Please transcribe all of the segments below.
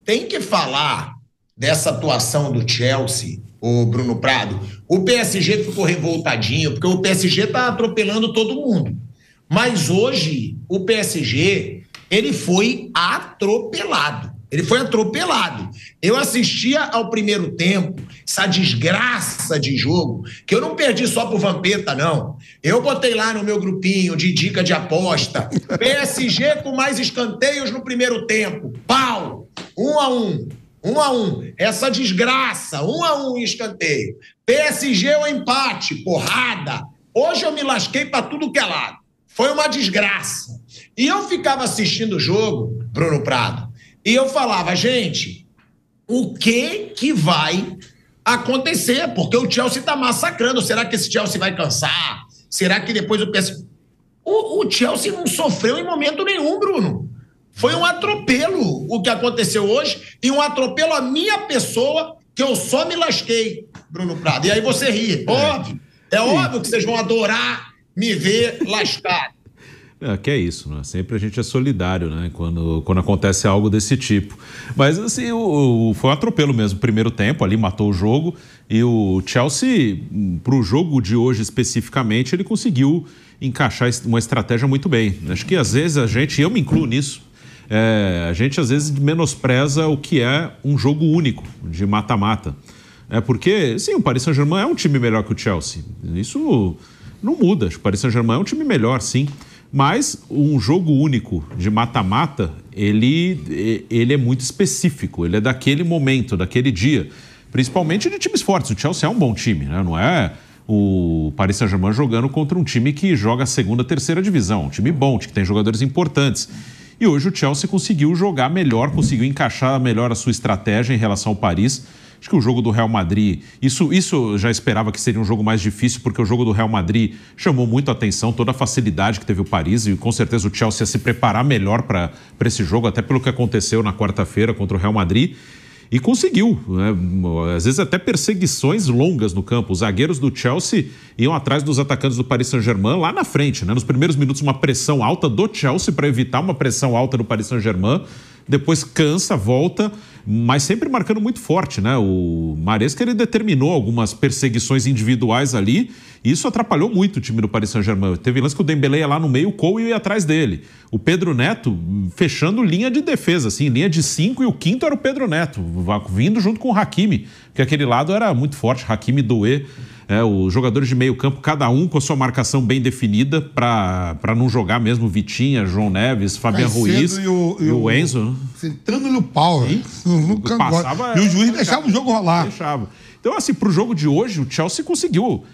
tem que falar dessa atuação do Chelsea, o Bruno Prado. O PSG ficou revoltadinho, porque o PSG está atropelando todo mundo. Mas hoje, o PSG, ele foi atropelado. Ele foi atropelado. Eu assistia ao primeiro tempo, essa desgraça de jogo, que eu não perdi só pro Vampeta, não. Eu botei lá no meu grupinho de dica de aposta. PSG com mais escanteios no primeiro tempo. Pau! 1-1. 1-1. Essa desgraça. 1-1 em escanteio. PSG o empate. Porrada. Hoje eu me lasquei pra tudo que é lado. Foi uma desgraça. E eu ficava assistindo o jogo, Bruno Prado, e eu falava, gente, o que vai acontecer? Porque o Chelsea está massacrando. Será que esse Chelsea vai cansar? Será que depois o PSG... O Chelsea não sofreu em momento nenhum, Bruno. Foi um atropelo o que aconteceu hoje e um atropelo à minha pessoa, que eu só me lasquei, Bruno Prado. E aí você ri. Óbvio. É óbvio que vocês vão adorar me ver lascado. Que é isso, né? Sempre a gente é solidário, né? Quando acontece algo desse tipo. Mas, assim, foi um atropelo mesmo. Primeiro tempo, ali matou o jogo. E o Chelsea, para o jogo de hoje especificamente, ele conseguiu encaixar uma estratégia muito bem. Acho que, às vezes, eu me incluo nisso, a gente, às vezes, menospreza o que é um jogo único, de mata-mata. Porque, sim, o Paris Saint-Germain é um time melhor que o Chelsea. Isso não muda. Acho que o Paris Saint-Germain é um time melhor, sim. Mas um jogo único de mata-mata, ele é muito específico, ele é daquele momento, daquele dia, principalmente de times fortes. O Chelsea é um bom time, né? Não é o Paris Saint-Germain jogando contra um time que joga a segunda, terceira divisão, um time bom, que tem jogadores importantes. E hoje o Chelsea conseguiu jogar melhor, conseguiu encaixar melhor a sua estratégia em relação ao Paris. Acho que o jogo do Real Madrid, isso eu já esperava que seria um jogo mais difícil, porque o jogo do Real Madrid chamou muito a atenção, toda a facilidade que teve o Paris, e com certeza o Chelsea ia se preparar melhor para esse jogo, até pelo que aconteceu na quarta-feira contra o Real Madrid, e conseguiu, né? Às vezes até perseguições longas no campo. Os zagueiros do Chelsea iam atrás dos atacantes do Paris Saint-Germain lá na frente, né? Nos primeiros minutos uma pressão alta do Chelsea para evitar uma pressão alta do Paris Saint-Germain, depois cansa, volta, mas sempre marcando muito forte, né? O Maresca, ele determinou algumas perseguições individuais ali, e isso atrapalhou muito o time do Paris Saint-Germain. Teve lance que o Dembélé ia lá no meio, o Cole ia atrás dele. O Pedro Neto fechando linha de defesa, assim, linha de 5, e o quinto era o Pedro Neto, vindo junto com o Hakimi, porque aquele lado era muito forte, Hakimi, Doué, os jogadores de meio campo, cada um com a sua marcação bem definida para não jogar mesmo Vitinha, João Neves, Fabian Ruiz e o Enzo. Sentando-lhe o pau. E o juiz deixava o jogo rolar. Deixava. Então, assim, para o jogo de hoje, o Chelsea conseguiu,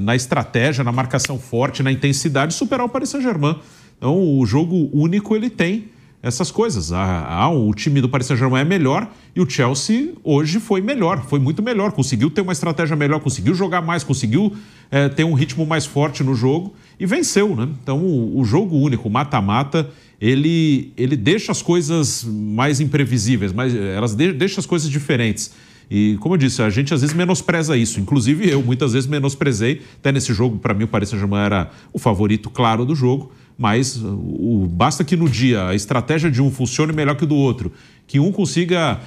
na estratégia, na marcação forte, na intensidade, superar o Paris Saint-Germain. Então, o jogo único, ele tem essas coisas. O time do Paris Saint-Germain é melhor e o Chelsea hoje foi melhor, foi muito melhor, conseguiu ter uma estratégia melhor, conseguiu jogar mais, conseguiu ter um ritmo mais forte no jogo e venceu, né? Então o jogo único, o mata-mata, ele deixa as coisas mais imprevisíveis, elas deixam as coisas diferentes. E, como eu disse, a gente às vezes menospreza isso. Inclusive, eu muitas vezes menosprezei. Até nesse jogo, para mim, o Paris Saint-Germain era o favorito claro do jogo. Mas basta que no dia a estratégia de um funcione melhor que o do outro. Que um consiga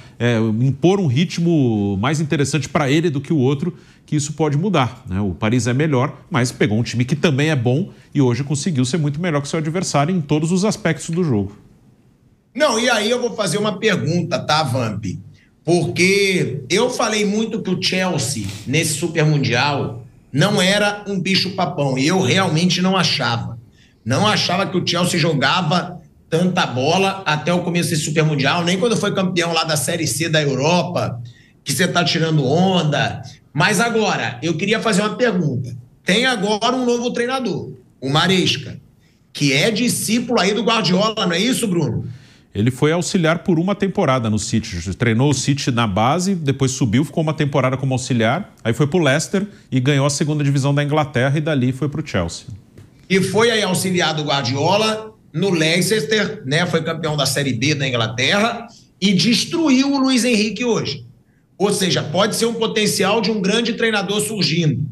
impor um ritmo mais interessante para ele do que o outro, que isso pode mudar, né? O Paris é melhor, mas pegou um time que também é bom e hoje conseguiu ser muito melhor que seu adversário em todos os aspectos do jogo. Não, e aí eu vou fazer uma pergunta, tá, Vamp? Porque eu falei muito que o Chelsea, nesse Super Mundial, não era um bicho-papão. E eu realmente não achava. Não achava que o Chelsea jogava tanta bola até o começo desse Super Mundial, nem quando foi campeão lá da Série C da Europa, que você está tirando onda. Mas agora, eu queria fazer uma pergunta. Tem agora um novo treinador, o Maresca, que é discípulo aí do Guardiola, não é isso, Bruno? Ele foi auxiliar por uma temporada no City. Treinou o City na base, depois subiu, ficou uma temporada como auxiliar, aí foi pro Leicester e ganhou a segunda divisão da Inglaterra e dali foi pro Chelsea. E foi aí auxiliar do Guardiola no Leicester, né? Foi campeão da Série B da Inglaterra e destruiu o Luiz Henrique hoje. Ou seja, pode ser um potencial de um grande treinador surgindo.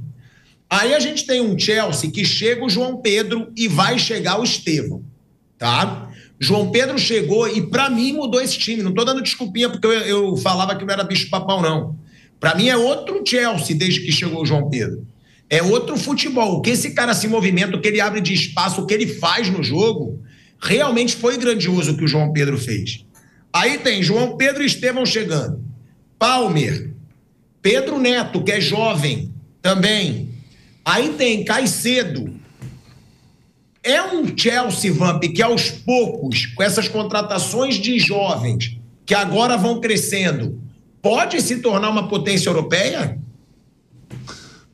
Aí a gente tem um Chelsea que chega o João Pedro e vai chegar o Estevão, tá? João Pedro chegou e, para mim, mudou esse time. Não estou dando desculpinha porque eu falava que não era bicho-papão, não. Para mim é outro Chelsea desde que chegou o João Pedro. É outro futebol. O que esse cara se movimenta, o que ele abre de espaço, o que ele faz no jogo, realmente foi grandioso o que o João Pedro fez. Aí tem João Pedro e Estevão chegando. Palmer. Pedro Neto, que é jovem também. Aí tem Caicedo. É um Chelsea, Vamp, que aos poucos, com essas contratações de jovens, que agora vão crescendo, pode se tornar uma potência europeia?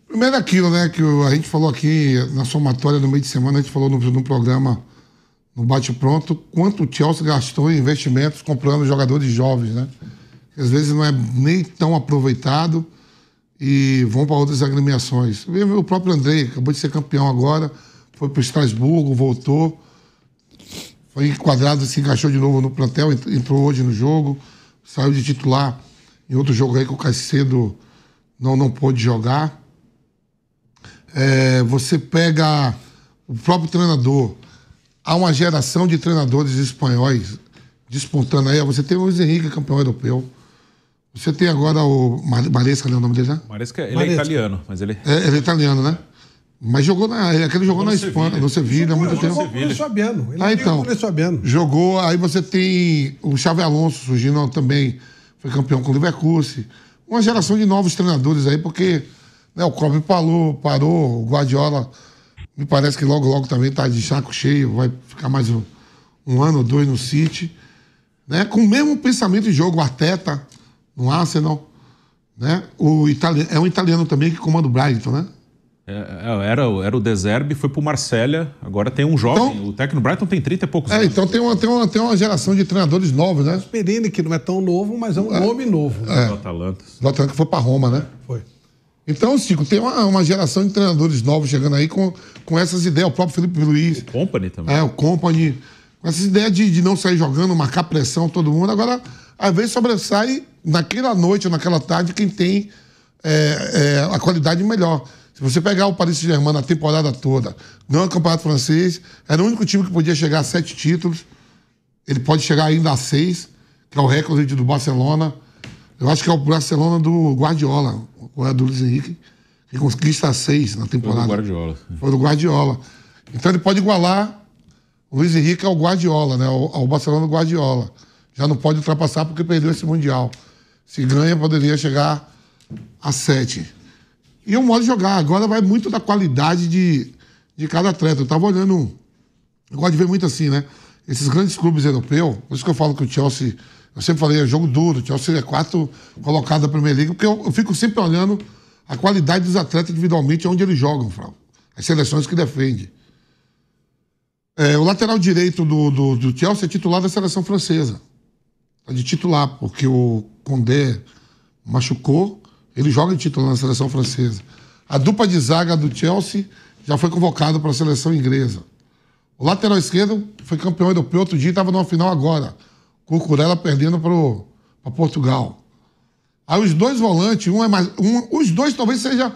Primeiro aquilo, né, que a gente falou aqui na somatória no meio de semana, a gente falou no programa, no Bate-Pronto, quanto o Chelsea gastou em investimentos comprando jogadores jovens, né? Às vezes não é nem tão aproveitado e vão para outras agremiações. O próprio André acabou de ser campeão agora, foi para o Estrasburgo, voltou, foi enquadrado, se encaixou de novo no plantel, entrou hoje no jogo, saiu de titular em outro jogo aí que o Caicedo não pôde jogar. Você pega o próprio treinador, há uma geração de treinadores espanhóis despontando aí. Você tem o Luiz Henrique, campeão europeu. Você tem agora o Maresca, não é o nome dele, né? Maresca, ele é italiano, mas ele... ele é italiano, né? Mas jogou na Espanha, no Sevilha, há muito tempo. Jogou com o Luiz Fabiano. Então, jogou, aí você tem o Xabi Alonso surgindo também, foi campeão com o Leverkusen. Uma geração de novos treinadores aí, porque né, o Klopp parou, o Guardiola me parece que logo também está de saco cheio, vai ficar mais um ano ou dois no City, né? Com o mesmo pensamento de jogo, o Arteta no Arsenal, né? É um italiano também que comanda o Brighton, né? Era o De Zerbi, foi pro Marselha, agora tem um jovem, então, o técnico Brighton tem 30 e poucos anos. Então tem uma geração de treinadores novos, né? O Perini, que não é tão novo, mas é um nome novo. Do Atalanta. Do Atalanta que foi pra Roma, né? Foi. Então, Chico, tem uma geração de treinadores novos chegando aí com essas ideias. O próprio Felipe Luiz. O Kompany também. O Kompany. Com essas ideias de não sair jogando, marcar pressão, todo mundo. Agora, às vezes sobressai naquela noite ou naquela tarde quem tem a qualidade melhor. Se você pegar o Paris Saint-Germain na temporada toda, ganhou o Campeonato Francês, era o único time que podia chegar a 7 títulos. Ele pode chegar ainda a 6, que é o recorde do Barcelona. Eu acho que é o Barcelona do Guardiola, ou é do Luiz Henrique, que conquista 6 na temporada. Foi do Guardiola. Foi do Guardiola. Então ele pode igualar o Luiz Henrique ao Guardiola, né? Ao Barcelona do Guardiola. Já não pode ultrapassar porque perdeu esse Mundial. Se ganha, poderia chegar a 7. E o modo de jogar. Agora vai muito da qualidade de cada atleta. Eu estava olhando... Eu gosto de ver muito assim, né? Esses grandes clubes europeus, por isso que eu falo que o Chelsea... Eu sempre falei, é jogo duro. O Chelsea é 4 colocado da Premier League, porque eu fico sempre olhando a qualidade dos atletas individualmente, onde eles jogam, Frau. As seleções que defende. O lateral direito do Chelsea é titular da seleção francesa. É de titular, porque o Condé machucou, ele joga de titular na seleção francesa. A dupla de zaga do Chelsea já foi convocado para a seleção inglesa. O lateral esquerdo foi campeão europeu outro dia e estava numa final agora. Cucurella perdendo para Portugal. Aí os dois volantes, os dois talvez seja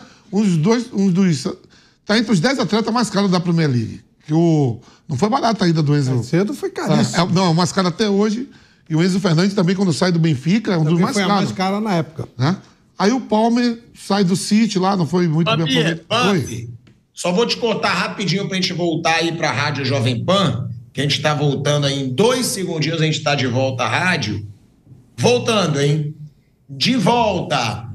tá entre os 10 atletas mais caros da Premier League. Que não foi barata a ida do Enzo. Cedo foi caríssimo. Não, é o mais caro até hoje. E o Enzo Fernandes também, quando sai do Benfica, é um dos mais caros. Foi a mais cara na época. Né? Aí o Palmer sai do City lá, não foi muito bem aproveitado. Só vou te cortar rapidinho pra gente voltar aí pra Rádio Jovem Pan, que a gente tá voltando aí em 2 segundinhos, a gente tá de volta à rádio. Voltando, hein? De volta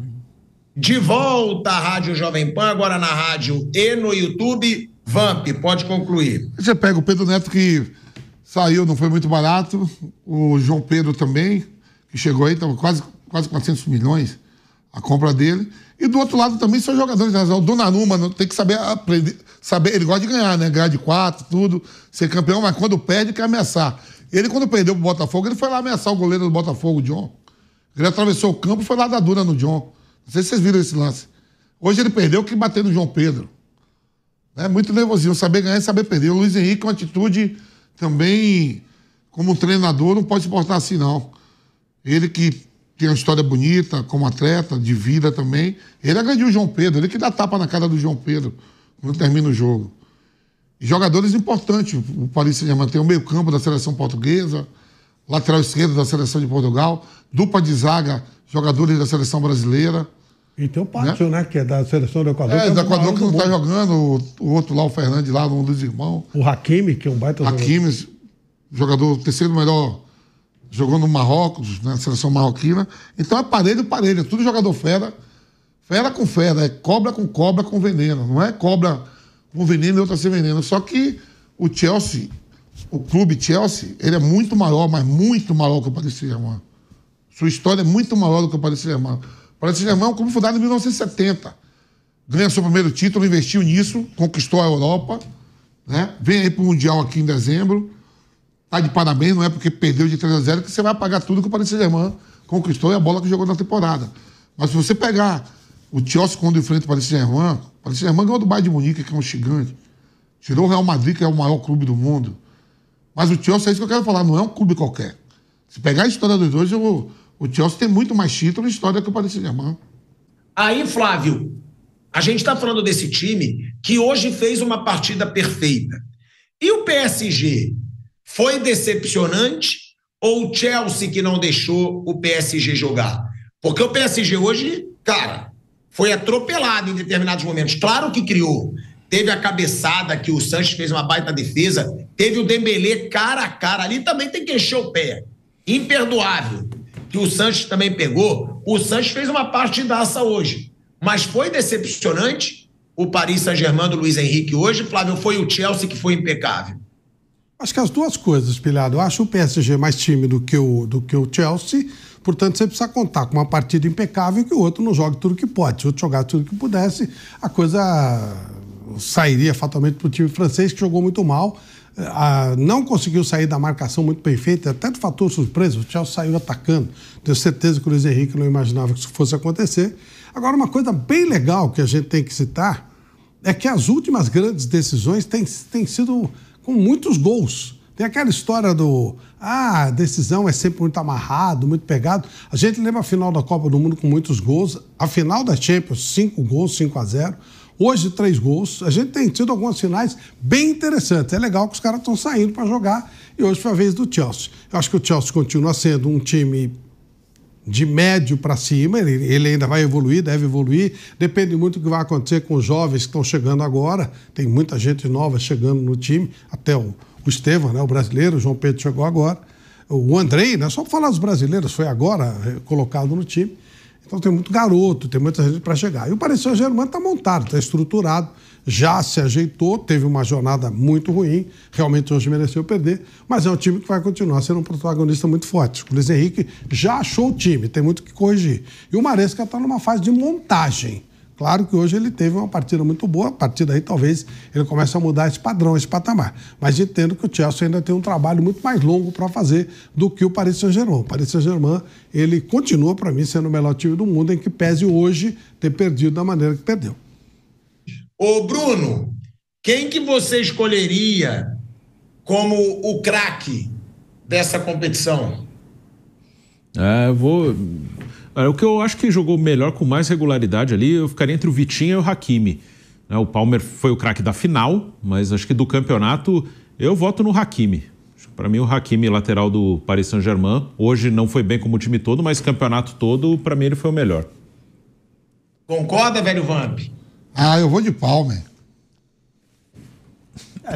à Rádio Jovem Pan, agora na rádio e no YouTube. Vamp, pode concluir. Você pega o Pedro Neto, que saiu, não foi muito barato. O João Pedro também, que chegou aí, estava quase 400 milhões a compra dele. E do outro lado também são jogadores, né? O Donnarumma tem que saber aprender, ele gosta de ganhar, né? Ganhar de 4, tudo, ser campeão, mas quando perde, quer ameaçar. Ele, quando perdeu pro Botafogo, ele foi lá ameaçar o goleiro do Botafogo, o John. Ele atravessou o campo e foi lá dar dura no John. Não sei se vocês viram esse lance. Hoje ele perdeu que bateu no João Pedro. É muito nervosinho, saber ganhar e saber perder. O Luiz Henrique, uma atitude também, como treinador, não pode se portar assim, não. Ele que tem uma história bonita, como atleta, de vida também. Ele agrediu o João Pedro, ele que dá tapa na cara do João Pedro quando termina o jogo. Jogadores importantes. O Paris Saint-Germain tem o meio-campo da seleção portuguesa, lateral esquerdo da seleção de Portugal, dupla de zaga, jogadores da seleção brasileira. E tem o Pátio, né? Que é da seleção do Equador. Do Equador que não está jogando. O outro lá, o Fernandes, lá, um dos irmãos. O Hakimi, que é um baita Hakimi, jogador terceiro melhor, jogou no Marrocos, na seleção marroquina. Então é parelho, é tudo jogador fera. Fera com fera, é cobra com veneno. Não é cobra com veneno e outra sem veneno. Só que o Chelsea, o clube Chelsea, ele é muito maior, mas muito maior que o Paris Saint-Germain. Sua história é muito maior do que o Paris Saint-Germain. O Paris Saint-Germain é um clube fundado em 1970. Ganha seu primeiro título, investiu nisso, conquistou a Europa, né? Vem aí pro Mundial aqui em dezembro. Tá de parabéns, não é porque perdeu de 3-0 que você vai pagar tudo que o Paris Saint-Germain conquistou e a bola que jogou na temporada. Mas se você pegar o Chelsea quando enfrenta o Paris Saint-Germain ganhou do Bayern de Munique, que é um gigante. Tirou o Real Madrid, que é o maior clube do mundo. Mas o Chelsea, é isso que eu quero falar, não é um clube qualquer. Se pegar a história dos dois, o Chelsea tem muito mais título e história que o Paris Saint-Germain. Aí, Flávio, a gente está falando desse time que hoje fez uma partida perfeita. E o PSG foi decepcionante ou o Chelsea que não deixou o PSG jogar? Porque o PSG hoje, cara, foi atropelado em determinados momentos. Claro que criou. Teve a cabeçada que o Sanches fez uma baita defesa. Teve o Dembélé cara a cara. Ali também tem que encher o pé. Imperdoável. Que o Sanches também pegou. O Sanches fez uma partidaça hoje. Mas foi decepcionante o Paris Saint-Germain do Luiz Henrique hoje, Flávio, foi o Chelsea que foi impecável? Acho que as duas coisas, Pilhado. Eu acho o PSG mais time do que o Chelsea, portanto você precisa contar com uma partida impecável e que o outro não jogue tudo que pode. Se o outro jogasse tudo que pudesse, a coisa sairia fatalmente para o time francês, que jogou muito mal. Não conseguiu sair da marcação muito bem feita, até do fator surpresa, o Chelsea saiu atacando. Tenho certeza que o Luiz Henrique não imaginava que isso fosse acontecer. Agora, uma coisa bem legal que a gente tem que citar é que as últimas grandes decisões têm sido com muitos gols. Tem aquela história a decisão é sempre muito amarrado, muito pegado. A gente lembra a final da Copa do Mundo com muitos gols, a final da Champions, 5 gols, 5-0. Hoje, 3 gols. A gente tem tido algumas finais bem interessantes. É legal que os caras estão saindo para jogar e hoje foi a vez do Chelsea. Eu acho que o Chelsea continua sendo um time de médio para cima, ele ainda vai evoluir, deve evoluir, depende muito do que vai acontecer com os jovens que estão chegando agora, tem muita gente nova chegando no time, até o Estevão, né, o brasileiro, o João Pedro chegou agora, o Andrei, né, só para falar dos brasileiros, foi agora colocado no time, então tem muito garoto, tem muita gente para chegar. E o Paris Saint-Germain está montado, está estruturado, já se ajeitou, teve uma jornada muito ruim, realmente hoje mereceu perder, mas é um time que vai continuar sendo um protagonista muito forte. O Luiz Henrique já achou o time, tem muito que corrigir. E o Maresca está numa fase de montagem. Claro que hoje ele teve uma partida muito boa, a partir daí talvez ele comece a mudar esse padrão, esse patamar. Mas entendo que o Chelsea ainda tem um trabalho muito mais longo para fazer do que o Paris Saint-Germain. O Paris Saint-Germain, ele continua, para mim, sendo o melhor time do mundo, em que pese hoje ter perdido da maneira que perdeu. Ô, Bruno, quem que você escolheria como o craque dessa competição? O que eu acho que jogou melhor, com mais regularidade ali, eu ficaria entre o Vitinha e o Hakimi. O Palmer foi o craque da final, mas acho que do campeonato eu voto no Hakimi. Para mim, o Hakimi, lateral do Paris Saint-Germain, hoje não foi bem como o time todo, mas campeonato todo, para mim, ele foi o melhor. Concorda, velho Vamp? Eu vou de Palmer.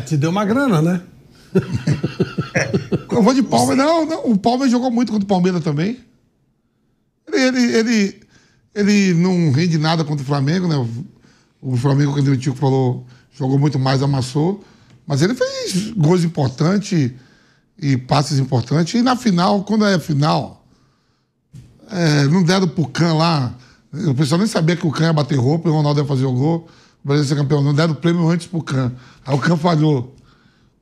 Te deu uma grana, né? Eu vou de Palmer. Não, o Palmer jogou muito contra o Palmeiras também. Ele não rende nada contra o Flamengo, né? O Flamengo, quando o Tico falou, jogou muito mais, amassou. Mas ele fez gols importantes e passes importantes. E na final, quando é final, não deram pro Can lá. O pessoal nem sabia que o Can ia bater roupa e o Ronaldo ia fazer o gol. O Brasil ia ser campeão. Não deram o prêmio antes pro Can. Aí o Can falhou.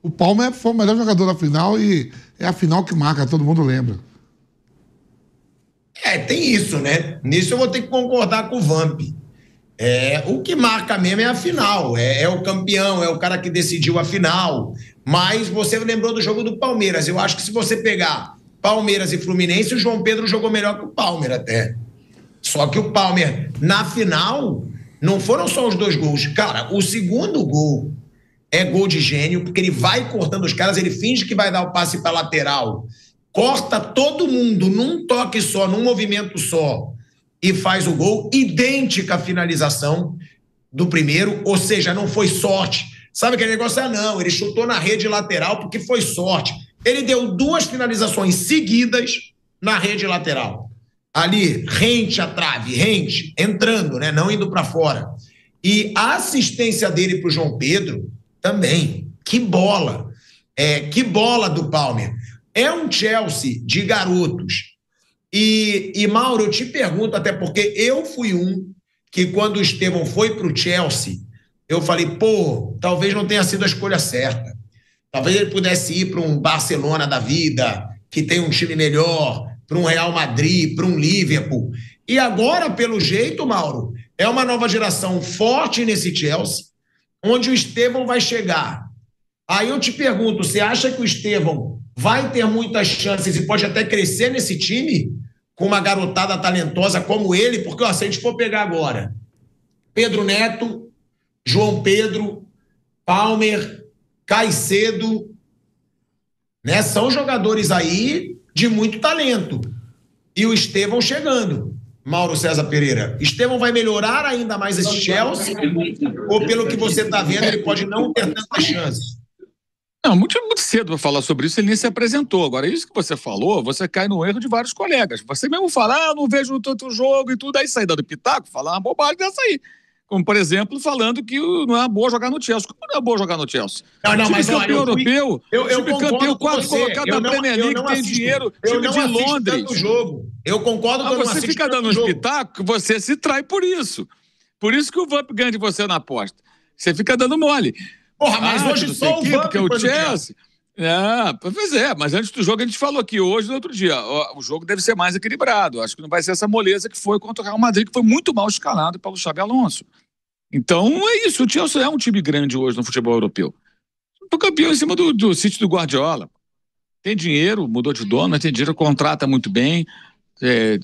O Palmer foi o melhor jogador da final e é a final que marca, todo mundo lembra. Tem isso, né? Nisso eu vou ter que concordar com o Vamp. O que marca mesmo é a final. É o campeão, é o cara que decidiu a final. Mas você lembrou do jogo do Palmeiras. Eu acho que se você pegar Palmeiras e Fluminense, o João Pedro jogou melhor que o Palmer até. Só que o Palmer, na final, não foram só os 2 gols. Cara, o segundo gol é gol de gênio, porque ele vai cortando os caras, ele finge que vai dar o passe para lateral, corta todo mundo num toque só, num movimento só, e faz o gol, idêntica à finalização do primeiro, ou seja, não foi sorte. Sabe aquele negócio? Não, ele chutou na rede lateral porque foi sorte. Ele deu 2 finalizações seguidas na rede lateral. Ali, rente à trave, rente, entrando, né? Não indo para fora. E a assistência dele para o João Pedro também. Que bola! Que bola do Palmer. É um Chelsea de garotos. E Mauro, eu te pergunto, até porque eu fui um que quando o Estevão foi para o Chelsea, eu falei, talvez não tenha sido a escolha certa. Talvez ele pudesse ir para um Barcelona da vida, que tem um time melhor, para um Real Madrid, para um Liverpool. E agora, pelo jeito, Mauro, é uma nova geração forte nesse Chelsea, onde o Estevão vai chegar. Aí eu te pergunto, você acha que o Estevão vai ter muitas chances e pode até crescer nesse time, com uma garotada talentosa como ele? Porque, se a gente for pegar agora, Pedro Neto, João Pedro, Palmer, Caicedo, né? São jogadores aí de muito talento. E o Estevão chegando. Mauro César Pereira, Estevão vai melhorar ainda mais esse Chelsea? Ou pelo que você está vendo, ele pode não ter tanta chance? Não, muito cedo para falar sobre isso, ele nem se apresentou. Agora, isso que você falou, você cai no erro de vários colegas. Você mesmo fala, não vejo tanto jogo e tudo, aí sai dando pitaco, fala uma bobagem dessa aí. Como, por exemplo, falando que não é boa jogar no Chelsea. Como não é boa jogar no Chelsea? Não, mas campeão europeu, eu campeão 4 colocado da Premier League, tem dinheiro, time de Londres. Eu concordo que eu não assisto. Você fica dando um pitaco, você se trai por isso. Por isso que o Vamp ganha de você na aposta. Você fica dando mole. Mas hoje só o Vamp porque o Chelsea... Pois é, mas antes do jogo a gente falou aqui hoje, no outro dia, o jogo deve ser mais equilibrado. Acho que não vai ser essa moleza que foi contra o Real Madrid, que foi muito mal escalado pelo Xabi Alonso. Então é isso, o Chelsea é um time grande hoje no futebol europeu. Foi campeão em cima do City do Guardiola. Tem dinheiro, mudou de dono, mas tem dinheiro, contrata muito bem.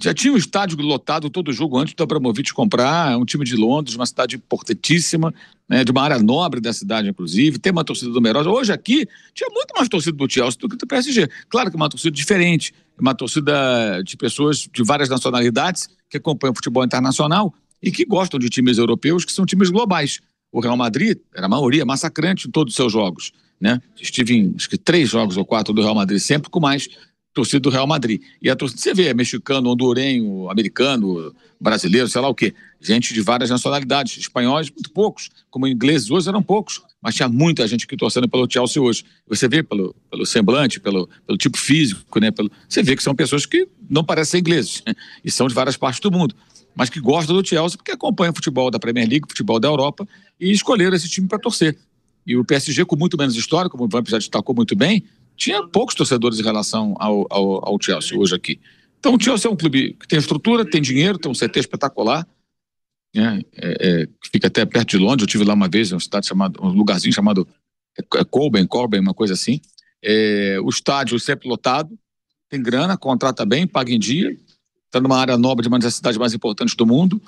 Já tinha um estádio lotado todo jogo antes do Abramovich comprar. É um time de Londres, uma cidade importantíssima, né, de uma área nobre da cidade, inclusive. Tem uma torcida numerosa. Hoje aqui tinha muito mais torcida do Chelsea do que do PSG. Claro que é uma torcida diferente, uma torcida de pessoas de várias nacionalidades que acompanham o futebol internacional e que gostam de times europeus, que são times globais. O Real Madrid era a maioria, massacrante em todos os seus jogos, né? Estive em acho que 3 jogos ou 4 do Real Madrid, sempre com mais torcida do Real Madrid. E a torcida, você vê, mexicano, hondurenho, americano, brasileiro, sei lá o quê. Gente de várias nacionalidades. Espanhóis, muito poucos. Como ingleses hoje eram poucos. Mas tinha muita gente aqui torcendo pelo Chelsea hoje. Você vê pelo semblante, pelo tipo físico, né? Você vê que são pessoas que não parecem ser ingleses, né? E são de várias partes do mundo. Mas que gostam do Chelsea porque acompanham o futebol da Premier League, o futebol da Europa, e escolheram esse time para torcer. E o PSG, com muito menos história, como o Vamp já destacou muito bem, tinha poucos torcedores em relação ao Chelsea hoje aqui. Então o Chelsea é um clube que tem estrutura, tem dinheiro, tem um CT espetacular, né? Que fica até perto de Londres. Eu estive lá uma vez, um lugarzinho chamado Colburn, uma coisa assim. O estádio sempre lotado, tem grana, contrata bem, paga em dia, está numa área nobre de uma das cidades mais importantes do mundo,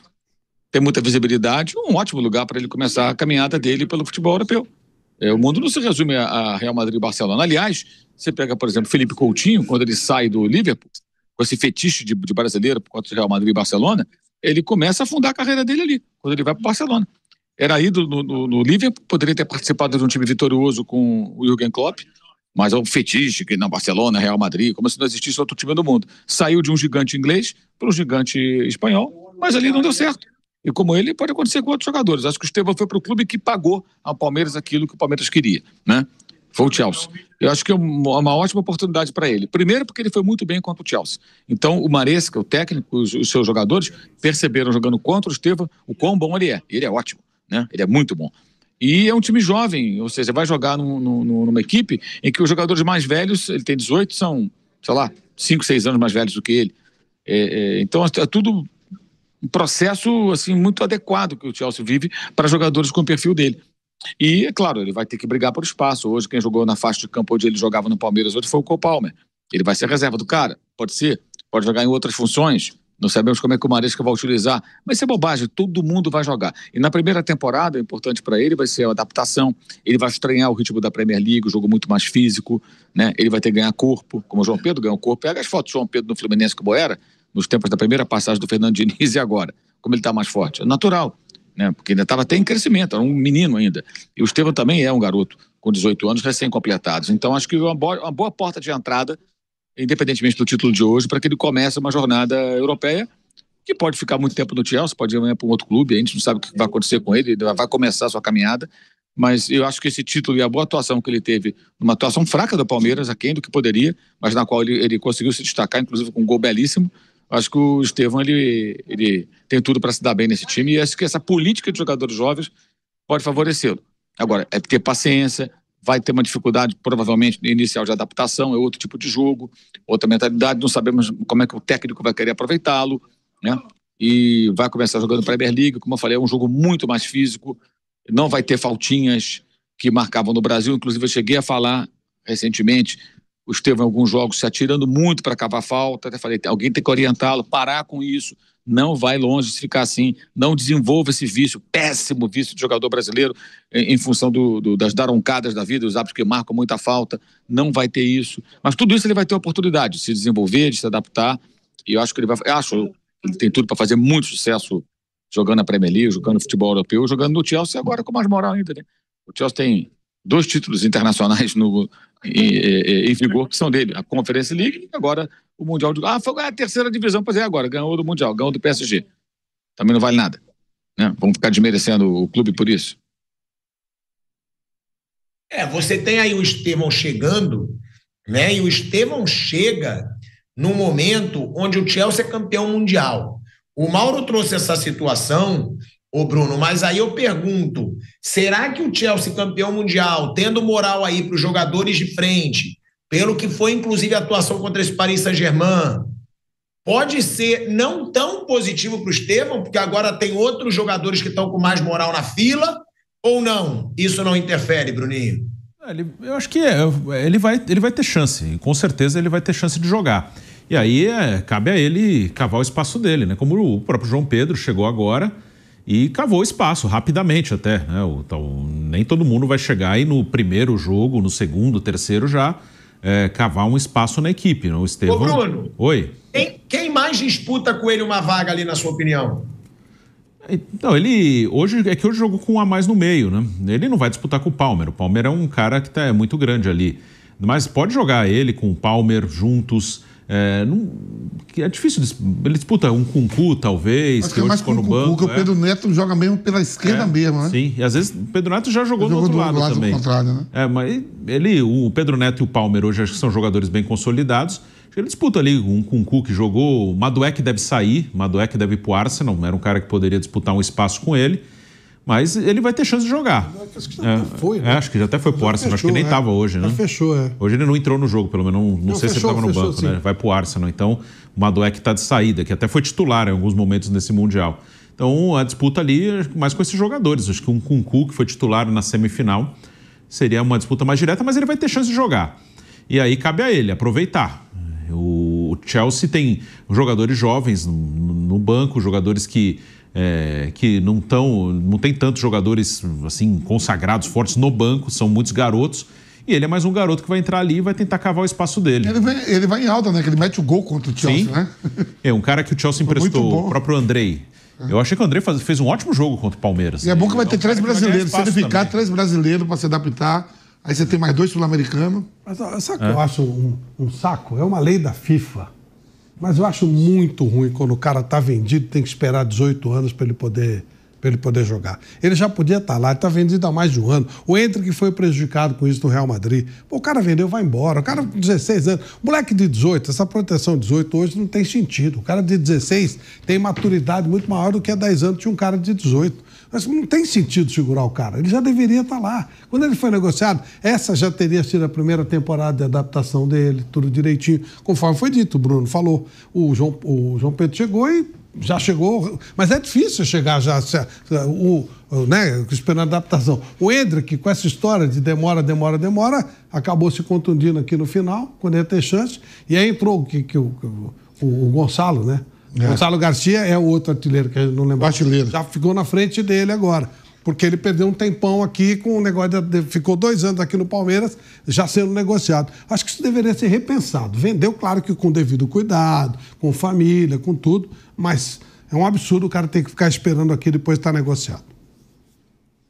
tem muita visibilidade, um ótimo lugar para ele começar a caminhada dele pelo futebol europeu. O mundo não se resume a Real Madrid e Barcelona. Aliás, você pega, por exemplo, Felipe Coutinho, quando ele sai do Liverpool, com esse fetiche de brasileiro por conta de Real Madrid e Barcelona, ele começa a fundar a carreira dele ali, quando ele vai para o Barcelona. Era ídolo no Liverpool, poderia ter participado de um time vitorioso com o Jürgen Klopp, mas é um fetiche que na Barcelona, Real Madrid, como se não existisse outro time do mundo. Saiu de um gigante inglês para um gigante espanhol, mas ali não deu certo. E como ele, pode acontecer com outros jogadores. Acho que o Estevão foi para o clube que pagou ao Palmeiras aquilo que o Palmeiras queria, né? Foi o Chelsea. Eu acho que é uma ótima oportunidade para ele. Primeiro porque ele foi muito bem contra o Chelsea. Então o Maresca, o técnico, os seus jogadores perceberam jogando contra o Estevão o quão bom ele é. Ele é ótimo, né? Ele é muito bom. E é um time jovem, ou seja, vai jogar numa equipe em que os jogadores mais velhos, ele tem 18, são, sei lá, 5, 6 anos mais velhos do que ele. Então é tudo um processo assim, muito adequado que o Chelsea vive para jogadores com o perfil dele. E, é claro, ele vai ter que brigar por espaço. Hoje, quem jogou na faixa de campo onde ele jogava no Palmeiras hoje foi o Cole Palmer. Ele vai ser reserva do cara? Pode ser. Pode jogar em outras funções? Não sabemos como é que o Maresca vai utilizar. Mas isso é bobagem, todo mundo vai jogar. E na primeira temporada, o importante para ele vai ser a adaptação. Ele vai estranhar o ritmo da Premier League, o jogo muito mais físico, né? Ele vai ter que ganhar corpo, como o João Pedro ganhou corpo. Pega as fotos do João Pedro no Fluminense como era, nos tempos da primeira passagem do Fernando Diniz e agora. Como ele está mais forte. É natural, né? Porque ainda estava até em crescimento, era um menino ainda. E o Estevão também é um garoto com 18 anos, recém-completados. Então, acho que uma boa porta de entrada, independentemente do título de hoje, para que ele comece uma jornada europeia, que pode ficar muito tempo no Chelsea, pode ir amanhã para um outro clube, a gente não sabe o que vai acontecer com ele vai começar a sua caminhada, mas eu acho que esse título e a boa atuação que ele teve, uma atuação fraca do Palmeiras, aquém do que poderia, mas na qual ele conseguiu se destacar, inclusive com um gol belíssimo. Acho que o Estevão, ele tem tudo para se dar bem nesse time, e acho que essa política de jogadores jovens pode favorecê-lo. Agora, é ter paciência, vai ter uma dificuldade, provavelmente, inicial de adaptação, é outro tipo de jogo, outra mentalidade, não sabemos como é que o técnico vai querer aproveitá-lo, né? E vai começar jogando Premier League, como eu falei, é um jogo muito mais físico, não vai ter faltinhas que marcavam no Brasil, inclusive eu cheguei a falar recentemente, o Estevão em alguns jogos se atirando muito para cavar falta, até falei, alguém tem que orientá-lo, parar com isso, não vai longe se ficar assim, não desenvolva esse vício, péssimo vício de jogador brasileiro, em função das daroncadas da vida, os hábitos que marcam muita falta, não vai ter isso, mas tudo isso ele vai ter oportunidade de se desenvolver, de se adaptar, e eu acho que ele tem tudo para fazer muito sucesso jogando na Premier League, jogando futebol europeu, jogando no Chelsea agora com mais moral ainda, né? O Chelsea tem 2 títulos internacionais em vigor que são dele, a Conference League e agora o Mundial. Foi a terceira divisão, pois é, agora ganhou do Mundial, ganhou do PSG. Também não vale nada, né? Vamos ficar desmerecendo o clube por isso. Você tem aí o Estevão chegando, né? E o Estevão chega num momento onde o Chelsea é campeão mundial. O Mauro trouxe essa situação, Bruno, mas aí eu pergunto, será que o Chelsea campeão mundial, tendo moral aí para os jogadores de frente, pelo que foi inclusive a atuação contra esse Paris Saint-Germain, pode ser não tão positivo para o Estevão, porque agora tem outros jogadores que estão com mais moral na fila, ou não? Isso não interfere, Bruninho? Eu acho que ele vai ter chance, com certeza ele vai ter chance de jogar. E aí cabe a ele cavar o espaço dele, né? Como o próprio João Pedro chegou agora e cavou o espaço rapidamente até, né? Então, nem todo mundo vai chegar aí no primeiro jogo, no segundo, terceiro já cavar um espaço na equipe, né? O Estevão... Ô, Bruno. Oi. Quem mais disputa com ele uma vaga ali, na sua opinião? Então, hoje jogou com um a mais no meio, né? Ele não vai disputar com o Palmer. O Palmer é um cara que é muito grande ali. Mas pode jogar ele com o Palmer juntos. É difícil, ele disputa um Kunku, talvez, que hoje ficou no banco. Porque o Pedro Neto joga mesmo pela esquerda mesmo, né? Sim, e às vezes o Pedro Neto já jogou do outro lado também. Contrário, né? Mas o Pedro Neto e o Palmer hoje acho que são jogadores bem consolidados. Ele disputa ali um Kunku que jogou, o Madueke deve sair, Madueke deve ir pro Arsenal, era um cara que poderia disputar um espaço com ele. Mas ele vai ter chance de jogar. Acho que já até foi, né? Acho que já até foi pro Arsenal. Acho que nem estava hoje, né? Já fechou, Hoje ele não entrou no jogo, pelo menos. Não sei se ele estava no banco, sim. né? Vai pro Arsenal. Então, o Madueke está de saída, que até foi titular em alguns momentos nesse Mundial. Então, a disputa ali é mais com esses jogadores. Acho que um Kunku, que foi titular na semifinal, seria uma disputa mais direta, mas ele vai ter chance de jogar. E aí cabe a ele aproveitar. O Chelsea tem jogadores jovens no banco, jogadores que não tem tantos jogadores assim consagrados, fortes no banco, são muitos garotos, e ele é mais um garoto que vai entrar ali e vai tentar cavar o espaço dele. Ele vai em alta, né? Que ele mete o gol contra o Chelsea, né? É um cara que o Chelsea emprestou, o próprio Andrei. Eu achei que o Andrei fez um ótimo jogo contra o Palmeiras. E é bom que vai ter 3 brasileiros. Se ele ficar, 3 brasileiros para se adaptar, aí você tem mais 2 sul-americanos. Mas sabe o que eu acho um saco? É uma lei da FIFA. Mas eu acho muito ruim quando o cara está vendido, tem que esperar 18 anos para ele poder jogar. Ele já podia estar lá, ele está vendido há mais de um ano. O Endrick foi prejudicado com isso no Real Madrid. Pô, o cara vendeu, vai embora. O cara com 16 anos. Moleque de 18, essa proteção de 18 hoje não tem sentido. O cara de 16 tem maturidade muito maior do que há 10 anos tinha um cara de 18. Mas não tem sentido segurar o cara. Ele já deveria estar lá. Quando ele foi negociado, essa já teria sido a primeira temporada de adaptação dele, tudo direitinho. Conforme foi dito, o Bruno falou. O João Pedro chegou e já chegou. Mas é difícil chegar já, esperando a adaptação. O Endrick, com essa história de demora, acabou se contundindo aqui no final, quando ia ter chance. E aí entrou o Gonçalo, né? Gonçalo Garcia é o outro artilheiro que a gente não lembra. Artilheiro. Já ficou na frente dele agora. Porque ele perdeu um tempão aqui com o negócio ficou 2 anos aqui no Palmeiras já sendo negociado. Acho que isso deveria ser repensado. Vendeu, claro que com devido cuidado, com família, com tudo, mas é um absurdo o cara ter que ficar esperando aqui depois estar negociado.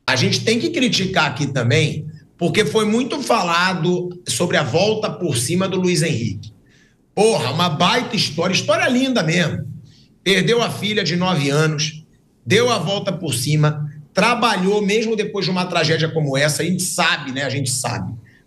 A gente tem que criticar aqui também, porque foi muito falado sobre a volta por cima do Luiz Henrique. Porra, uma baita história linda mesmo. Perdeu a filha de 9 anos, deu a volta por cima, trabalhou mesmo depois de uma tragédia como essa. A gente sabe, né?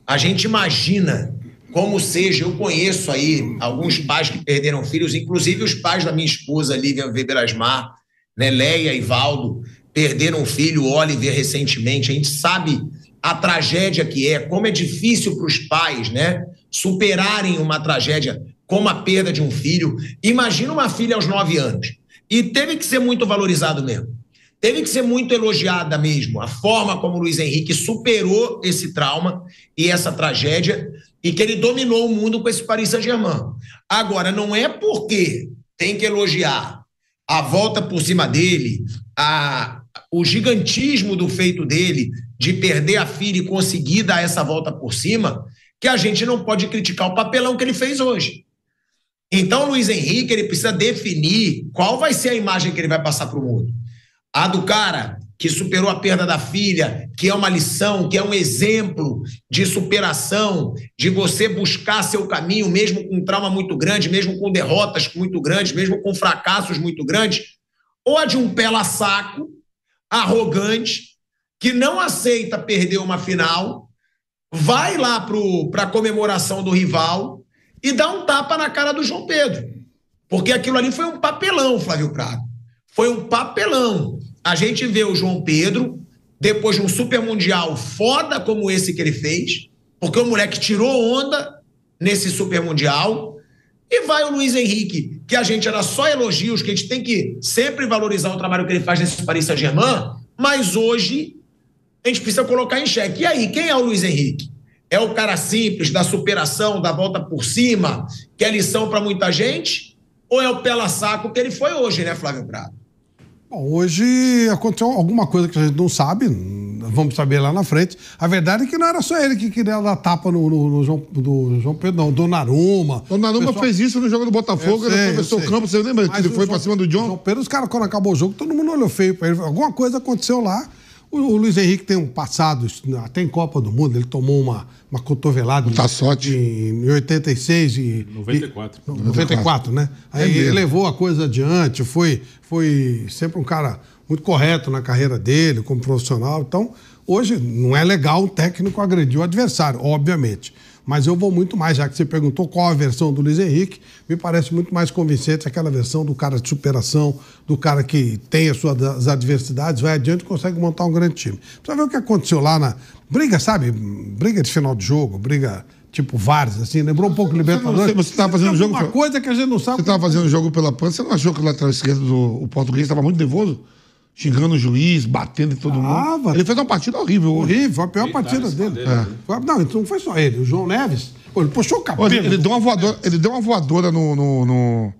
A gente imagina como seja. Eu conheço aí alguns pais que perderam filhos, inclusive os pais da minha esposa, Lívia Weber Asmar, né? Leia e Valdo, perderam um filho, Oliver, recentemente. A gente sabe a tragédia que é, como é difícil para os pais, né? Superarem uma tragédia como a perda de um filho. Imagina uma filha aos 9 anos. E teve que ser muito valorizado mesmo. Teve que ser muito elogiada mesmo a forma como o Luiz Henrique superou esse trauma e essa tragédia e que ele dominou o mundo com esse Paris Saint-Germain. Agora, não é porque tem que elogiar a volta por cima dele, o gigantismo do feito dele de perder a filha e conseguir dar essa volta por cima, que a gente não pode criticar o papelão que ele fez hoje. Então, o Luiz Henrique, ele precisa definir qual vai ser a imagem que ele vai passar para o mundo. A do cara que superou a perda da filha, que é uma lição, que é um exemplo de superação, de você buscar seu caminho, mesmo com um trauma muito grande, mesmo com derrotas muito grandes, mesmo com fracassos muito grandes, ou a de um pela-saco, arrogante, que não aceita perder uma final, vai lá para a comemoração do rival e dá um tapa na cara do João Pedro. Porque aquilo ali foi um papelão, Flávio Prado. Foi um papelão. A gente vê o João Pedro, depois de um super mundial foda como esse que ele fez, porque o moleque tirou onda nesse super mundial, e vai o Luiz Henrique, que a gente era só elogios, que a gente tem que sempre valorizar o trabalho que ele faz nesse Paris Saint-Germain, mas hoje a gente precisa colocar em xeque. E aí, quem é o Luiz Henrique? É o cara simples, da superação, da volta por cima, que é lição para muita gente? Ou é o pela-saco que ele foi hoje, né, Flávio Prado? Bom, hoje aconteceu alguma coisa que a gente não sabe, vamos saber lá na frente. A verdade é que não era só ele que queria dar tapa no João Pedro, não, Donnarumma. Donnarumma fez isso no jogo do Botafogo, ele atravessou o campo, você lembra que ele foi pra cima do João Pedro, os caras, quando acabou o jogo, todo mundo olhou feio pra ele. Alguma coisa aconteceu lá. O Luiz Henrique tem um passado, até em Copa do Mundo, ele tomou uma cotovelada em 86 e... 94. 94, né? Aí ele levou a coisa adiante, foi sempre um cara muito correto na carreira dele, como profissional. Então, hoje não é legal um técnico agredir o adversário, obviamente. Mas eu vou muito mais, já que você perguntou qual a versão do Luiz Henrique, me parece muito mais convincente aquela versão do cara de superação, do cara que tem as suas adversidades, vai adiante e consegue montar um grande time. Precisa ver o que aconteceu lá na briga, sabe? Briga de final de jogo, briga tipo Várzea, assim, lembrou um pouco o Libertadores. Você estava fazendo jogo... Uma coisa que a gente não sabe... Você estava fazendo jogo pela PAN, você não achou que o lateral esquerdo do português estava muito nervoso? Xingando o juiz, batendo em todo mundo. Ele fez uma partida horrível hoje. Horrível, foi a pior partida dele. Não, então não foi só ele. O João Neves, ele puxou o cabelo. Ele deu uma voadora no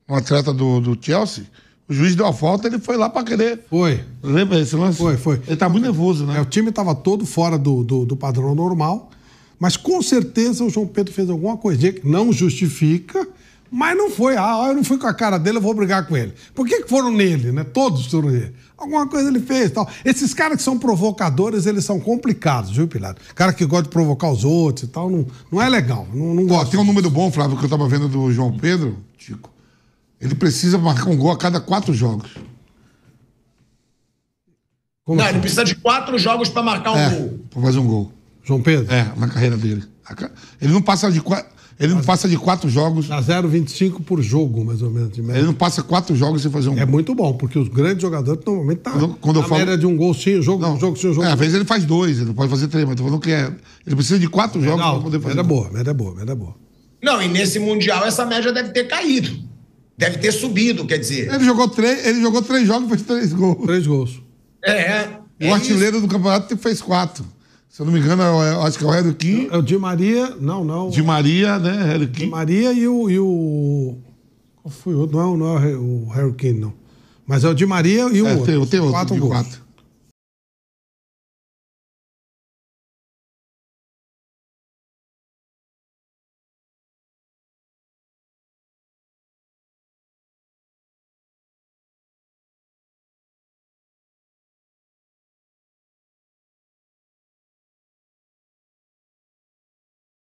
atleta do Chelsea. O juiz deu a falta, ele foi lá pra querer. Foi. Lembra esse lance? Foi. Ele tá muito nervoso, né? O time estava todo fora do padrão normal, mas com certeza o João Pedro fez alguma coisinha que não justifica. Mas não foi, eu não fui com a cara dele, eu vou brigar com ele. Por que foram nele, né? Todos foram nele. Alguma coisa ele fez, tal. Esses caras que são provocadores, eles são complicados, viu, Pilar? Cara que gosta de provocar os outros e tal, não é legal, não gosta. Tem um número bom, Flávio, que eu tava vendo do João Pedro, Chico. Ele precisa marcar um gol a cada 4 jogos. Não, ele precisa de 4 jogos para marcar um gol. Pra fazer um gol. João Pedro? Na carreira dele. Ele não passa de 4... Ele não passa de 4 jogos. Dá 0,25 por jogo, mais ou menos. De média. Ele não passa 4 jogos sem fazer um gol. É muito bom, porque os grandes jogadores normalmente estão na média de um gol sim, jogo sim, jogo. Às vezes ele faz 2, ele pode fazer 3, mas tô falando que ele precisa de 4 jogos para poder fazer. Média boa. Não, e nesse Mundial essa média deve ter caído. Deve ter subido, quer dizer. Ele jogou 3 jogos e fez 3 gols. 3 gols. O artilheiro do campeonato fez 4. Se eu não me engano, acho que é o Harry Kane. É o Di Maria, não. Di Maria, né? Harry Kane. Di Maria e o... Foi outro, não é o Harry Kane, não. Mas é o Di Maria e o outro. Tem outro, 4 de gols. 4.